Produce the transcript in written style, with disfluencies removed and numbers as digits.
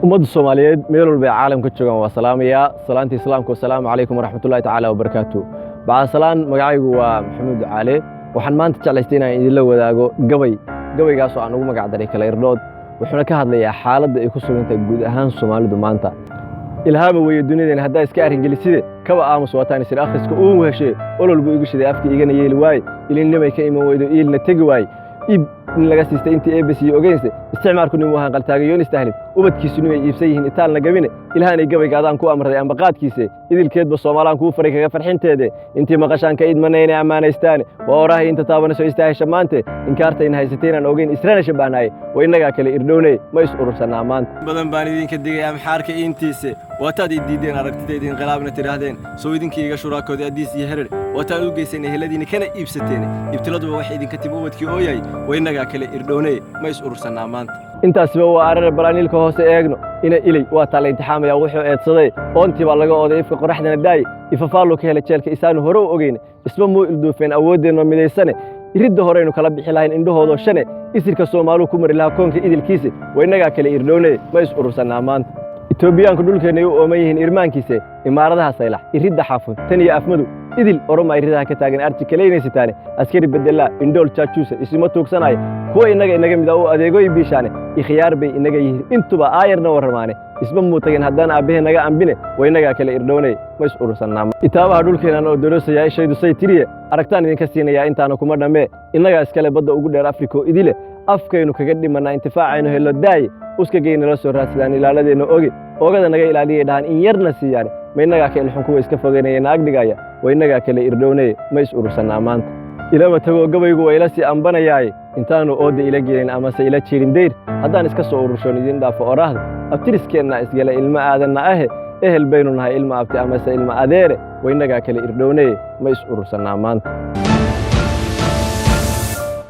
ummadda Soomaaliyeed meel walba ee caalamka joogan waa salaamaya salaantii islaamku salaamu calaykum waraxmatullaahi tacaala wabarakaatuh baa salaan magacaygu waa Maxamuud Caale waxaan maanta jeclaystay inaan idin la wadaago gabaygaas oo aan ugu magac daray kala irdhood wuxuuna ka hadlayaa xaaladda ay ku sugan tahay guud ahaan Soomaalidu maanta ilhaaba weeye dunideen hadda iska arringeliside kaba aamus wataan isir akhriska uu heshay ololbu igu shiday afka igana yeeli waay ilinimay ka iman weydo ilna tagi waay in laga siistay intii ABC ogeynse isticmaalku nin waxa qaltaagayoon istahlid ubadkiisu inay iibsayeen itaalna gabine ilaahay gabaygaadaan ku amray amba qaadkiisa idilkeedba Soomaaliland ku faray kaga farxinteede intii maqashaan ka idmanayna amaanaystaan waa orahay inta taabanayso istaahisha maanta inkaarta in haysateen aan ogeyn israana shabaanay way inaga kale irdhownay ma is urursanaa maanta badan baan idinka digay amxaarka intiisa waataad diideen aragtideedin qalaabna tiraahdeen soo idinkiiga shuraakoodii adiis iyo herer waataad u geyseen heladiina kana iibsateen ibtiladuba wax idinka tib ubadkii ooyay way inaga kale irdhownay ma is urursanaa maanta intaasba waa arar balaanilka hoose eegno ina ilay waa taala imtixaamaya wuxuu eedsaday oontii baa laga ooday ifka qoraxdana daay ifafaalo ka hela jeelka isaanu hore u ogeyn isba muu ilduufeen awoodeena midaysane iridda horeynu kala bixi lahayn indhahoodo shane isirka Soomaalidu ku mari lahaa koonka idilkiisa way inaga kale irdhownay ma is urursanaa maanta Itoobiyaanku dhulkeena u ooman yihiin irmaankiisa imaaradaha saylax iridda xaafun tan iyo afmadu idil oroma iridaha ka taagan arti kaleynaysitaan askari bedela indhool jaajuusa isma tuugsanay kuwa inaga mid oo adeegoy biishaane ikhyaar bay inaga yihiin intuba aayarna waramaane isba muutagan haddana aabbahe naga ambine way inaga kale irdhownay ma is urursanaa itaabaha dhulkeena oo doorasaya shaydu say tiriye aragtaan idinka siinaya intaana kuma dhamee inaga iskale badda ugu dheer Afrika idile afkaynu kaga dhimanaa intifaacaynu helo daay uska geeyna la soo raadsadaan ilaaladeena oogada naga ilaaliyay dhahan in yarna siiyaan ma inaga kale xunku iska fogeynayna agdhigaya way inaga kale irdhownay ma is urursanaa maanta ilaa tago gabaygu way la si ambanayay intaanu ooda ila geelin ama se ila jirin deyr haddaan iska soo ururshoon idin dhaafo oraahda abtiriskeena isgala ilma aadanna ehel baynu nahay ilma abti ama se ilma adeere way inaga kale irdhownay ma is urursanaa maanta